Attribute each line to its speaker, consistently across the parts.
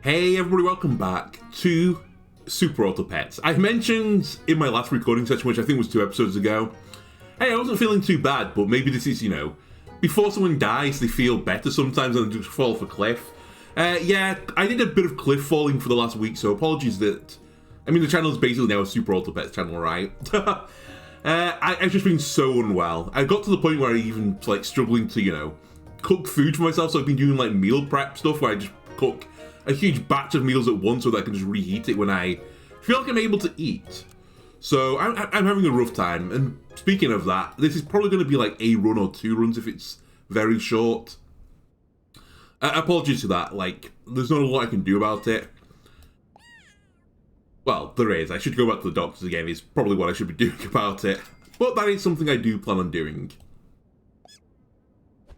Speaker 1: Hey everybody, welcome back to Super Auto Pets. I mentioned in my last recording session, which I think was 2 episodes ago, hey, I wasn't feeling too bad, but maybe this is, before someone dies, they feel better sometimes and they just fall off a cliff. Yeah, I did a bit of cliff falling for the last week, so apologies that... the channel is basically now a Super Auto Pets channel, right? I've just been so unwell. I got to the point where I even, struggling to, cook food for myself, so I've been doing, meal prep stuff where I just cook a huge batch of meals at once so that I can just reheat it when I feel like I'm able to eat. So I'm having a rough time, and speaking of that, this is probably going to be a run or 2 runs if it's very short. Apologies to that, there's not a lot I can do about it. Well, there is. I should go back to the doctors again, is probably what I should be doing about it. But that is something I do plan on doing.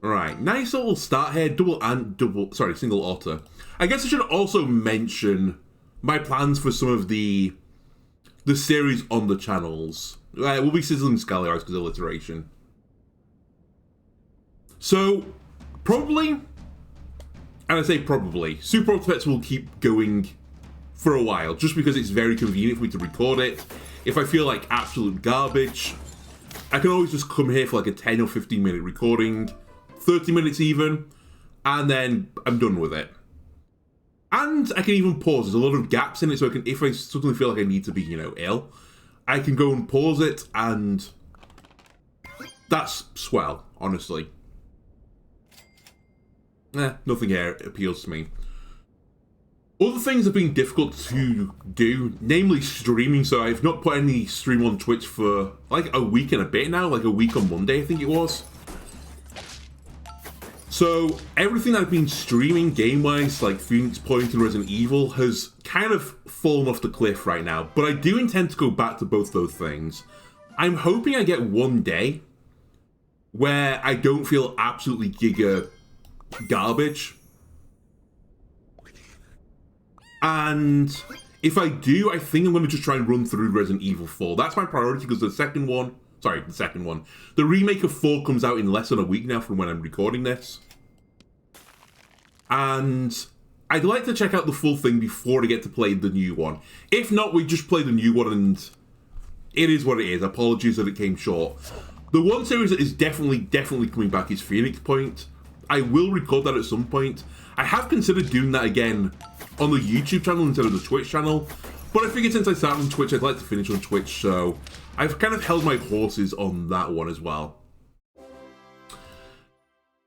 Speaker 1: Right, nice little start here, single otter. I guess I should also mention my plans for some of the series on the channels. Will be Sizzling Scallyards because alliteration. So, probably, and I say probably, Super Auto Pets will keep going for a while, just because it's very convenient for me to record it. If I feel like absolute garbage, I can always just come here for a 10 or 15 minute recording, 30 minutes even, and then I'm done with it. And I can even pause. There's a lot of gaps in it, so if I suddenly feel like I need to be, ill, I can go and pause it, and that's swell, honestly. Nothing here appeals to me. Other things have been difficult to do, namely streaming, so I've not put any stream on Twitch for a week and a bit now, a week on Monday I think it was. So everything I've been streaming game-wise, like Phoenix Point and Resident Evil, has kind of fallen off the cliff right now, but I do intend to go back to both those things. I'm hoping I get one day where I don't feel absolutely giga garbage. And if I do, I think I'm going to just try and run through Resident Evil 4. That's my priority because the remake of 4 comes out in less than a week now from when I'm recording this. And I'd like to check out the full thing before I get to play the new one. If not, we just play the new one and it is what it is. Apologies that it came short. The one series that is definitely coming back is Phoenix Point. I will record that at some point. I have considered doing that again on the YouTube channel instead of the Twitch channel, but I figured since I started on Twitch, I'd like to finish on Twitch, so I've kind of held my horses on that one as well.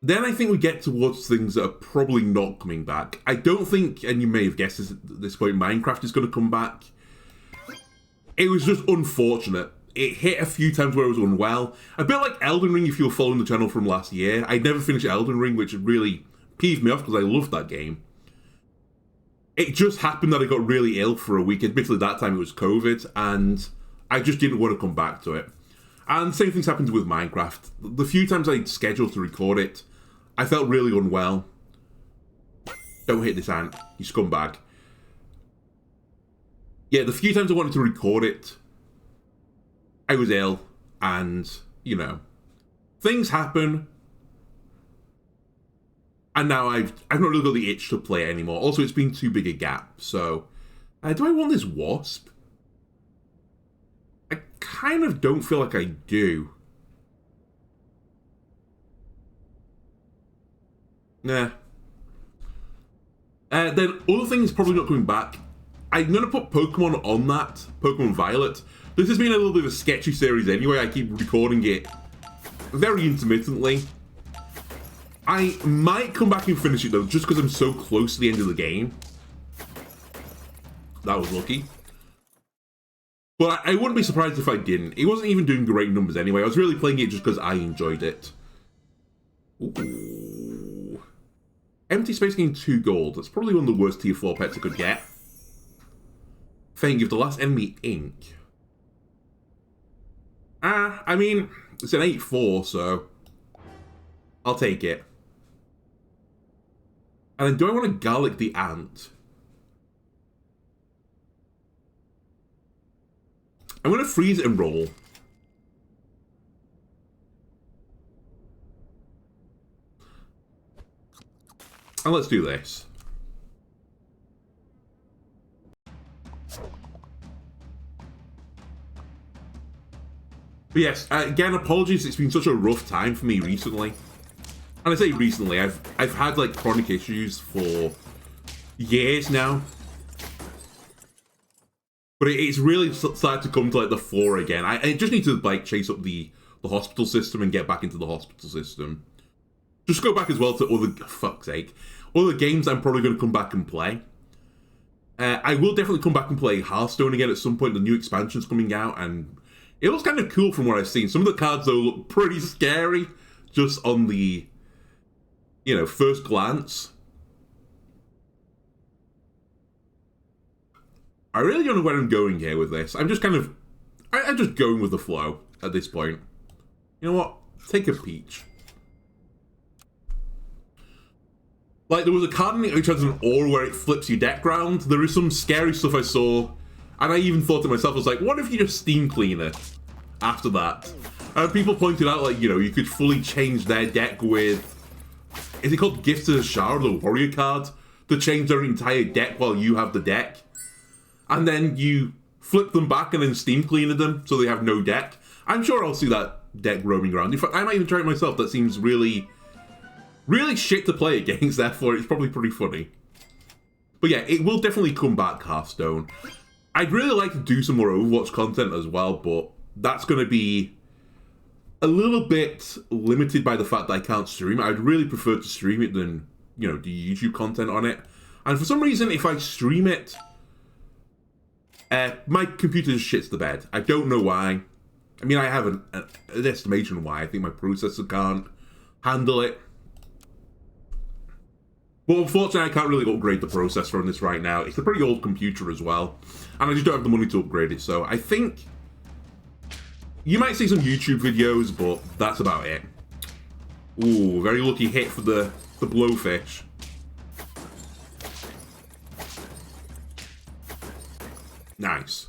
Speaker 1: Then I think we get towards things that are probably not coming back. I don't think, and you may have guessed this at this point, Minecraft is going to come back. It was just unfortunate. It hit a few times where I was unwell. A bit like Elden Ring if you were following the channel from last year. I never finished Elden Ring, which really peeved me off because I loved that game. It just happened that I got really ill for a week. Admittedly, that time it was COVID, and I just didn't want to come back to it. And same things happened with Minecraft. The few times I scheduled to record it, I felt really unwell. Don't hit this ant, you scumbag. Yeah, the few times I wanted to record it, I was ill, and, things happen. And now I've not really got the itch to play it anymore. Also, it's been too big a gap, so... do I want this wasp? I kind of don't feel like I do. Nah. Then, other things probably not coming back. I'm going to put Pokemon on that. Pokemon Violet. This has been a little bit of a sketchy series anyway. I keep recording it very intermittently. I might come back and finish it though, just because I'm so close to the end of the game. That was lucky. But I wouldn't be surprised if I didn't. It wasn't even doing great numbers anyway. I was really playing it just because I enjoyed it. Ooh. Empty space gained 2 gold. That's probably one of the worst tier 4 pets I could get. Fang, give the last enemy ink. It's an 8-4, so I'll take it. And then do I want to garlic the ant? I'm going to freeze and roll. And let's do this. But yes, again, apologies. It's been such a rough time for me recently. And I say recently, I've had like chronic issues for years now. But it's really started to come to like the fore again. I just need to like chase up the hospital system and get back into the hospital system. Just go back as well to other games I'm probably going to come back and play. I will definitely come back and play Hearthstone again at some point. The new expansion's coming out, and it looks kind of cool from what I've seen. Some of the cards though look pretty scary, just on the, first glance. I really don't know where I'm going here with this. I'm just I'm just going with the flow at this point. You know what? Take a peach. Like, there was a card in it which has an aura where it flips your deck round. There is some scary stuff I saw, and I even thought to myself, I was like, what if you just steam clean it after that? And people pointed out, like, you could fully change their deck with, is it called Gifted Ashara, the warrior card, to change their entire deck while you have the deck? And then you flip them back and then steam cleaner them so they have no deck. I'm sure I'll see that deck roaming around. In fact, I might even try it myself. That seems really, really shit to play against, therefore it's probably pretty funny. But yeah, it will definitely come back, Hearthstone. I'd really like to do some more Overwatch content as well, but that's going to be a little bit limited by the fact that I can't stream it. I'd really prefer to stream it than, do YouTube content on it. And for some reason, if I stream it, my computer just shits the bed. I don't know why. I mean, I have an estimation why. I think my processor can't handle it. But unfortunately, I can't really upgrade the processor on this right now. It's a pretty old computer as well. And I just don't have the money to upgrade it. So I think you might see some YouTube videos, but that's about it. Ooh, very lucky hit for the blowfish. Nice.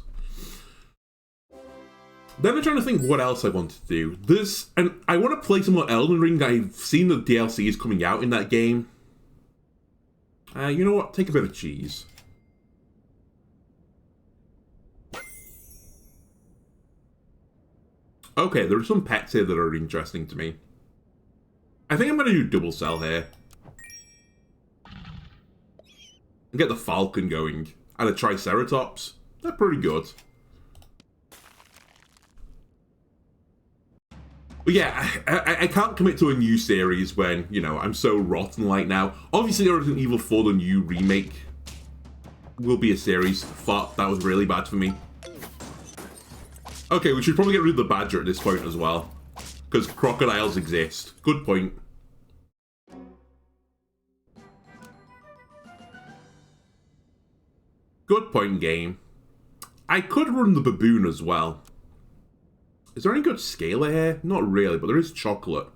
Speaker 1: Then I'm trying to think what else I want to do. And I want to play some more Elden Ring. I've seen the DLC is coming out in that game. You know what? Take a bit of cheese. Okay, there are some pets here that are interesting to me. I think I'm going to do double sell here. And get the falcon going. And a triceratops. They're pretty good. But yeah, I can't commit to a new series when, I'm so rotten right now. Obviously, Resident Evil 4, the new remake, will be a series. Fuck, that was really bad for me. Okay, we should probably get rid of the badger at this point as well. Because crocodiles exist. Good point. Good point, game. I could run the baboon as well. Is there any good scaler here? Not really, but there is chocolate.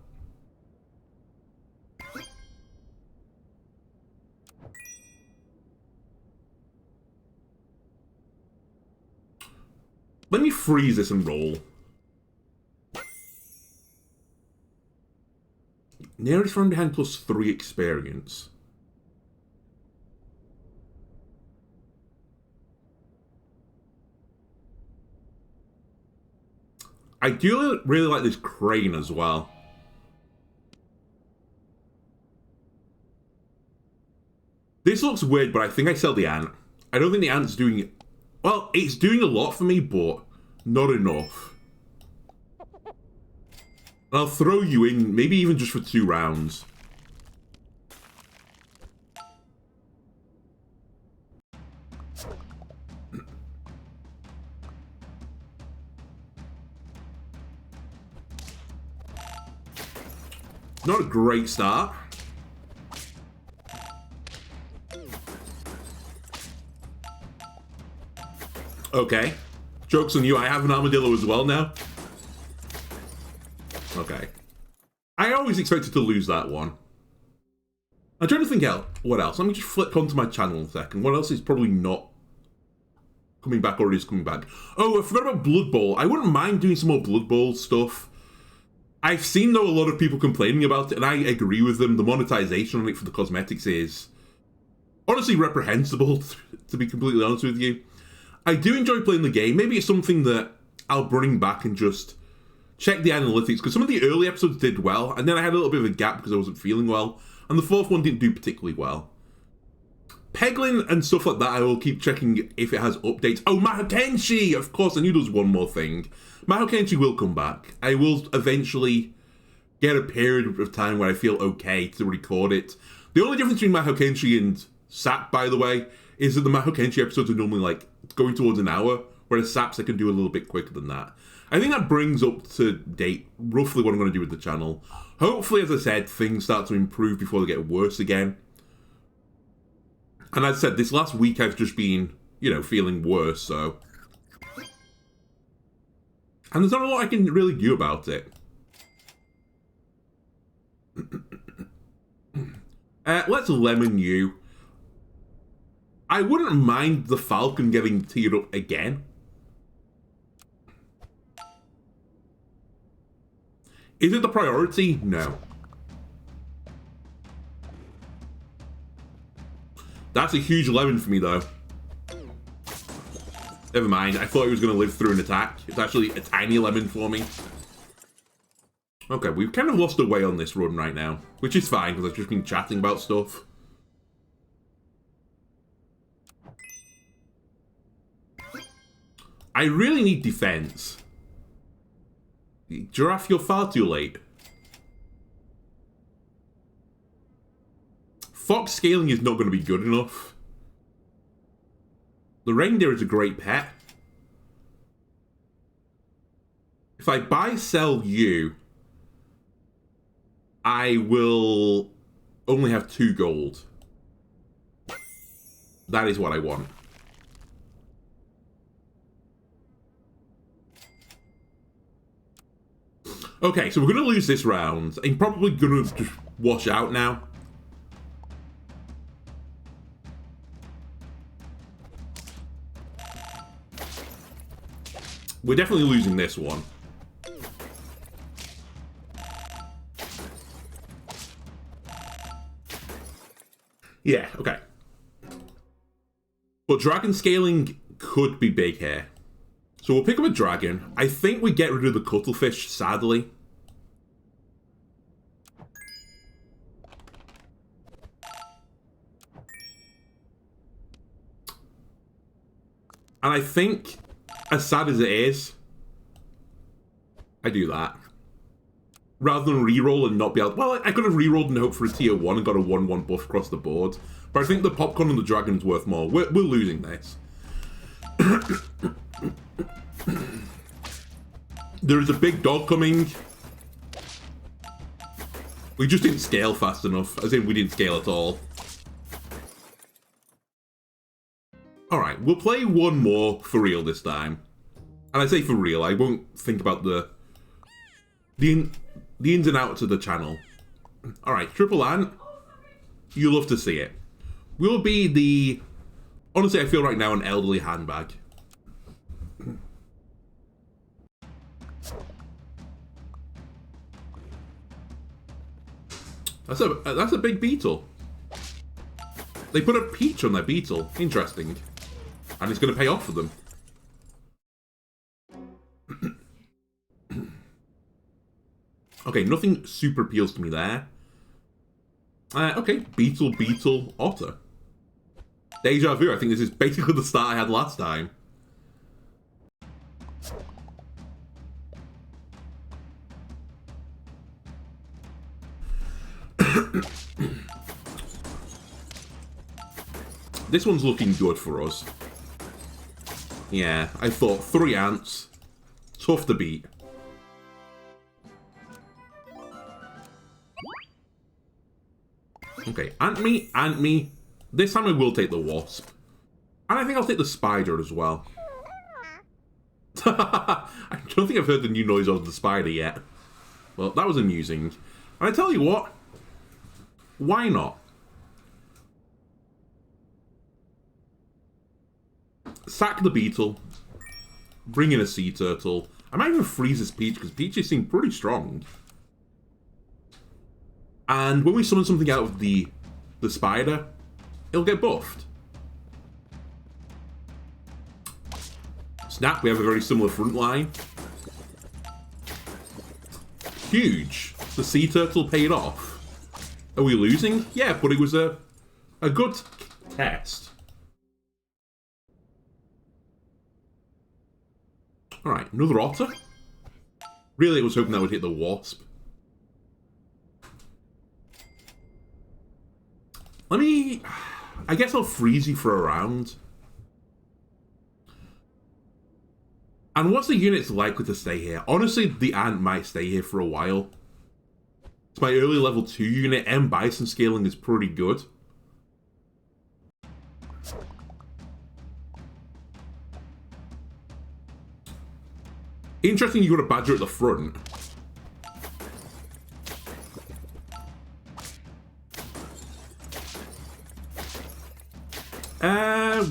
Speaker 1: Let me freeze this and roll. Nearest from behind plus 3 experience. I do really like this crane as well. This looks weird, but I think I sell the ant. I don't think the ant's doing... Well, it's doing a lot for me, but not enough. And I'll throw you in, maybe even just for 2 rounds. Not a great start. Okay. Joke's on you, I have an armadillo as well now. Okay. I always expected to lose that one. I'm trying to think out what else. Let me just flick onto my channel a second. What else is probably not coming back or is coming back? Oh, I forgot about Blood Bowl. I wouldn't mind doing some more Blood Bowl stuff. I've seen, though, a lot of people complaining about it, and I agree with them. The monetization on it for the cosmetics is honestly reprehensible, to be completely honest with you. I do enjoy playing the game. Maybe it's something that I'll bring back and just check the analytics, because some of the early episodes did well, and then I had a little bit of a gap because I wasn't feeling well, and the fourth one didn't do particularly well. Peglin and stuff like that, I will keep checking if it has updates. Oh, Mahokenshi! Of course, I knew there was one more thing. Mahokenshi will come back. I will eventually get a period of time where I feel okay to record it. The only difference between Mahokenshi and SAP, by the way, is that the Mahokenshi episodes are normally like going towards an hour, whereas SAPs I can do a little bit quicker than that. I think that brings up to date roughly what I'm going to do with the channel. Hopefully, as I said, things start to improve before they get worse again. And as I said, this last week I've just been, you know, feeling worse, so... And there's not a lot I can really do about it. Let's lemon you. I wouldn't mind the Falcon getting teared up again. Is it the priority? No. That's a huge lemon for me, though. Never mind. I thought he was going to live through an attack. It's actually a tiny lemon for me. Okay, we've kind of lost our way on this run right now, which is fine, because I've just been chatting about stuff. I really need defense. Giraffe, you're far too late. Fox scaling is not going to be good enough. The reindeer is a great pet. If I buy, sell you, I will only have 2 gold. That is what I want. Okay, so we're going to lose this round. I'm probably going to just wash out now. We're definitely losing this one. Yeah, okay. But dragon scaling could be big here. So we'll pick up a dragon. I think we get rid of the cuttlefish, sadly. And I think, as sad as it is, I do that. Rather than reroll and not be able... Well, I could have rerolled and hoped for a tier 1 and got a 1-1 buff across the board. But I think the popcorn and the dragon's worth more. We're losing this. There is a big dog coming. We just didn't scale fast enough. As in, we didn't scale at all. Alright, we'll play one more for real this time. And I say for real, I won't think about the ins and outs of the channel. Alright, Triple Ant. You love to see it. We'll be the... Honestly, I feel right now an elderly handbag. That's a big beetle. They put a peach on their beetle. Interesting. And it's going to pay off for them. Okay, nothing super appeals to me there. Okay, beetle, otter. Deja vu, I think this is basically the start I had last time. This one's looking good for us. Yeah, I thought 3 ants. Tough to beat. Okay, ant me. This time I will take the wasp. And I think I'll take the spider as well. I don't think I've heard the new noise of the spider yet. Well, that was amusing. And I tell you what, why not? Sack the beetle. Bring in a sea turtle. I might even freeze this peach, because peaches seem pretty strong. And when we summon something out of the spider, it'll get buffed. Snap, we have a very similar front line. huge. The sea turtle paid off. Are we losing? Yeah, but it was a good test. Alright, another otter? Really, I was hoping that would hit the wasp. Let me... I guess I'll freeze you for a round. And what's the units likely to stay here? Honestly, the ant might stay here for a while. It's my early level 2 unit. M Bison scaling is pretty good. Interesting you got a badger at the front.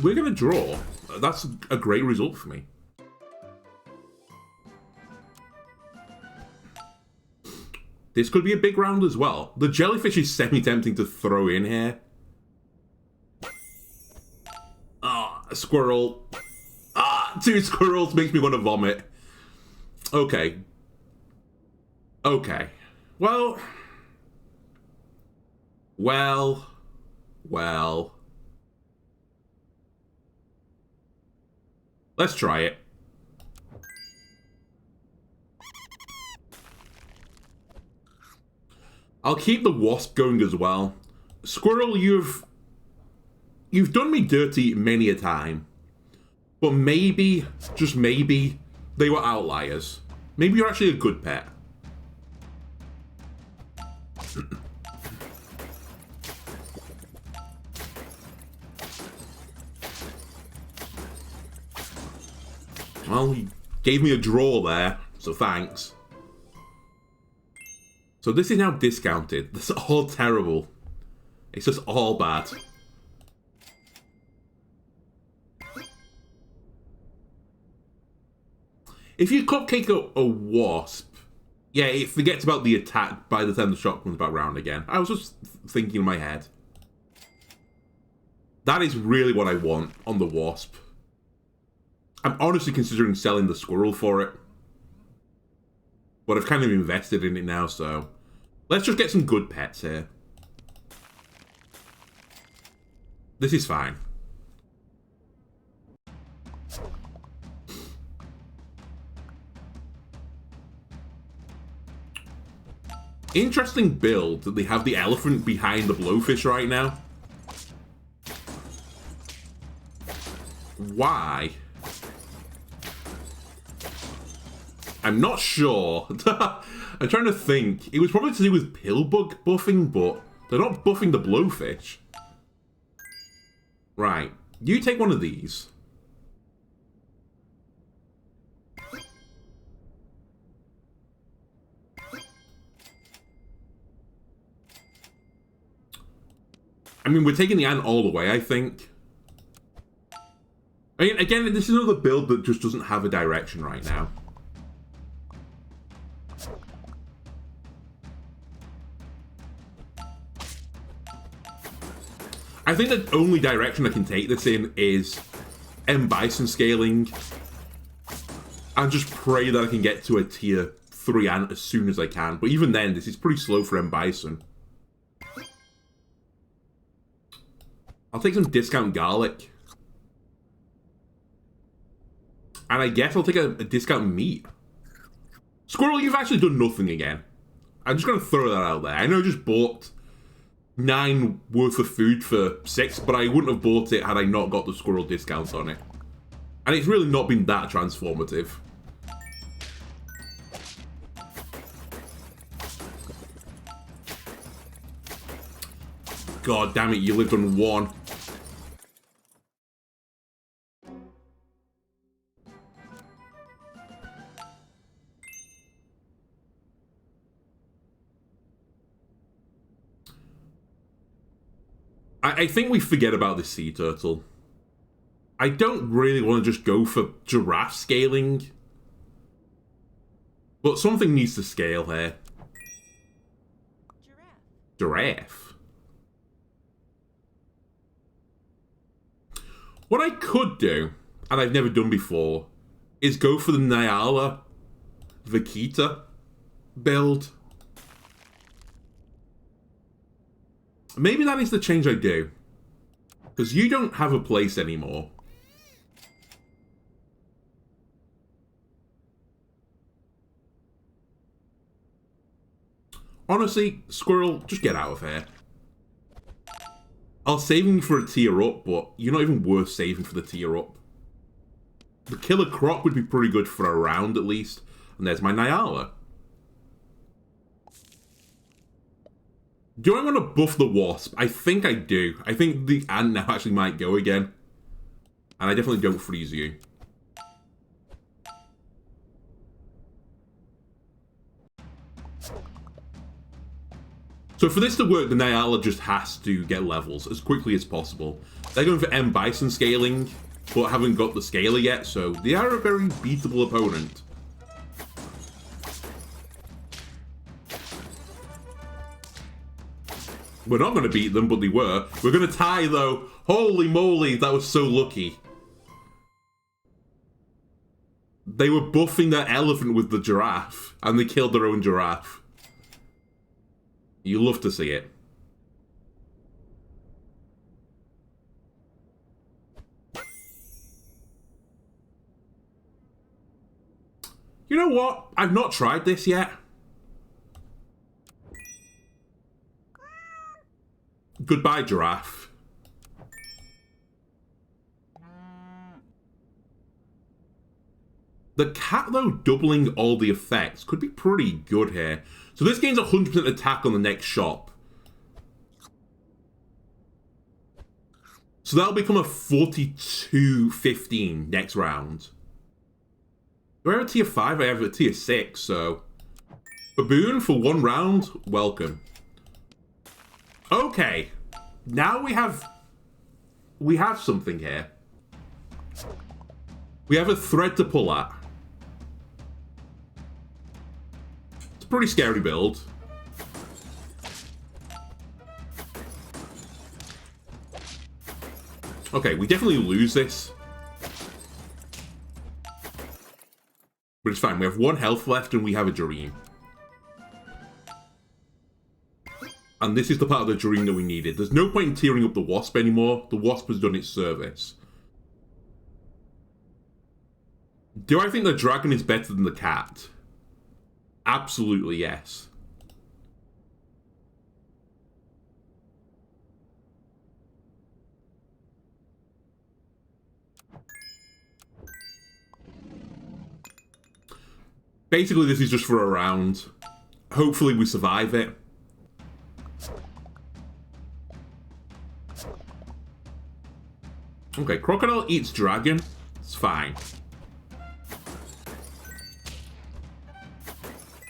Speaker 1: We're gonna draw. That's a great result for me. This could be a big round as well. The jellyfish is semi-tempting to throw in here. Ah, a squirrel. Ah, 2 squirrels makes me want to vomit. Okay. Okay. Well. Let's try it. I'll keep the wasp going as well. Squirrel, you've done me dirty many a time. But maybe, just maybe, they were outliers. Maybe you're actually a good pet. Well, he gave me a draw there, so thanks. So this is now discounted. That's all terrible. It's just all bad. If you cupcake a wasp, yeah, it forgets about the attack by the time the shot comes back round again. I was just thinking in my head. That is really what I want on the wasp. I'm honestly considering selling the squirrel for it. But I've kind of invested in it now, so... Let's just get some good pets here. This is fine. Interesting build that they have the elephant behind the blowfish right now. Why? I'm not sure. I'm trying to think. It was probably to do with pillbug buffing, but they're not buffing the blowfish. Right. You take one of these. I mean, we're taking the ant all the way, I think. I mean, again, this is another build that just doesn't have a direction right now. I think the only direction I can take this in is M Bison scaling. And just pray that I can get to a tier 3 ant as soon as I can. But even then, this is pretty slow for M Bison. I'll take some discount garlic. And I guess I'll take a discount meat. Squirrel, you've actually done nothing again. I'm just going to throw that out there. I know I just bought 9 worth of food for 6, but I wouldn't have bought it had I not got the squirrel discount on it. And it's really not been that transformative. God damn it, you lived on 1. I think we forget about this sea turtle. I don't really want to just go for giraffe scaling. But something needs to scale here. Giraffe. What I could do, and I've never done before, is go for the Nylala Vaquita. build. Maybe that is the change I do. Because you don't have a place anymore. Honestly, Squirrel, just get out of here. I'll save you for a tier up, but you're not even worth saving for the tier up. The Killer Croc would be pretty good for a round, at least. And there's my Nylala. Do I want to buff the Wasp? I think I do. I think the Ant now actually might go again. And I definitely don't freeze you. So for this to work, the Nylala just has to get levels as quickly as possible. They're going for M Bison scaling, but haven't got the scaler yet, so they are a very beatable opponent. We're not going to beat them, but they were. We're going to tie, though. Holy moly, that was so lucky. They were buffing their elephant with the giraffe, and they killed their own giraffe. You love to see it. You know what? I've not tried this yet. Goodbye, giraffe. The cat, though, doubling all the effects could be pretty good here. So this gains 100% attack on the next shop. So that'll become a 42-15 next round. Do I have a tier 5? I have a tier 6, so... Baboon for 1 round? Welcome. Okay. Now we have something here. We have a thread to pull at. It's a pretty scary build. Okay, we definitely lose this. But it's fine. We have 1 health left and we have a dream. And this is the part of the dream that we needed. There's no point in tearing up the Wasp anymore. The Wasp has done its service. Do I think the dragon is better than the cat? Absolutely yes. Basically, this is just for a round. Hopefully we survive it. Okay, Crocodile eats dragon. It's fine.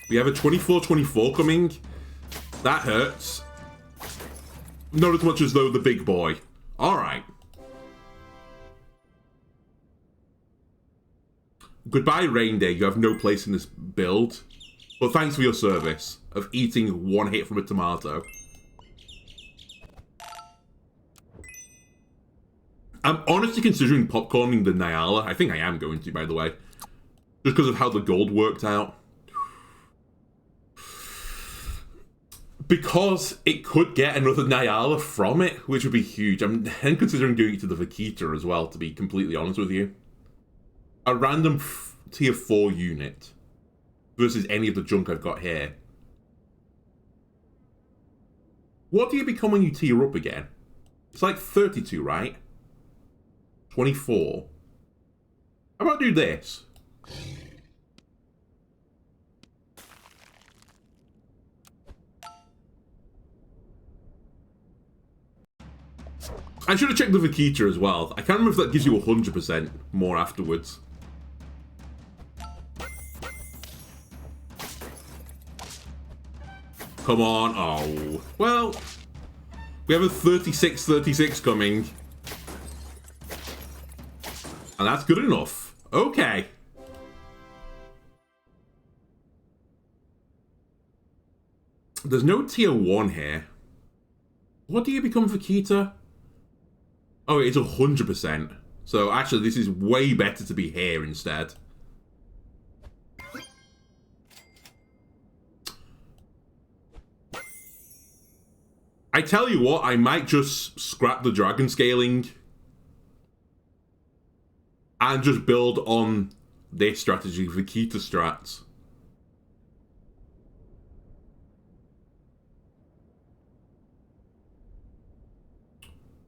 Speaker 1: We have a 24-24 coming. That hurts. Not as much as, though, the big boy. Alright. Goodbye, Reindeer. You have no place in this build. But thanks for your service of eating 1 hit from a tomato. I'm honestly considering popcorning the Nylala. I think I am going to, by the way. Just because of how the gold worked out. Because it could get another Nylala from it, which would be huge. I'm then considering doing it to the Vaquita as well, to be completely honest with you. A random tier 4 unit versus any of the junk I've got here. What do you become when you tier up again? It's like 32, right? 24. How about do this? I should have checked the Vaquita as well. I can't remember if that gives you 100% more afterwards. Come on. Oh. Well, we have a 36-36 coming. And that's good enough. Okay. There's no tier 1 here. What do you become, Vaquita? Oh, it's 100%. So actually, this is way better to be here instead. I tell you what, I might just scrap the dragon scaling and just build on this strategy, Vaquita strats.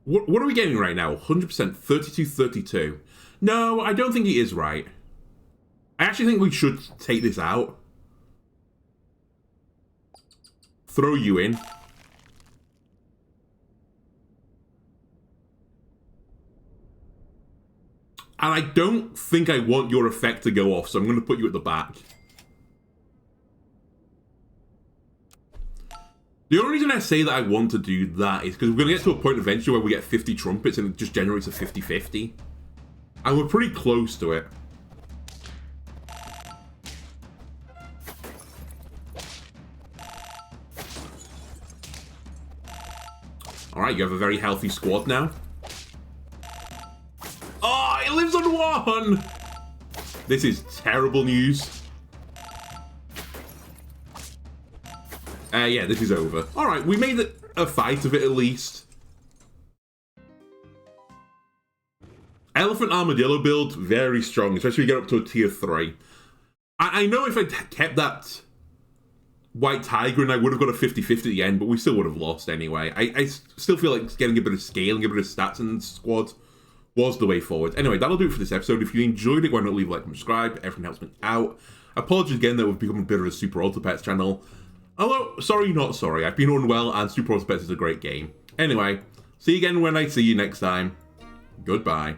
Speaker 1: What are we getting right now? 100%, 32-32. No, I don't think he is right. I actually think we should take this out. Throw you in. And I don't think I want your effect to go off, so I'm going to put you at the back. The only reason I say that I want to do that is because we're going to get to a point eventually where we get 50 trumpets and it just generates a 50-50. And we're pretty close to it. Alright, you have a very healthy squad now. Oh, it lives on one! This is terrible news. Yeah, this is over. Alright, we made a fight of it at least. Elephant Armadillo build, very strong, especially when you get up to a tier 3. I know if I kept that White Tiger and I would have got a 50-50 at the end, but we still would have lost anyway. I still feel like getting a bit of scaling, a bit of stats in the squad was the way forward. Anyway, that'll do it for this episode. If you enjoyed it, why not leave a like and subscribe? Everything helps me out. Apologies again that we've become a bit of a Super Auto Pets channel. Although, sorry, not sorry. I've been unwell and Super Auto Pets is a great game. Anyway, see you again when I see you next time. Goodbye.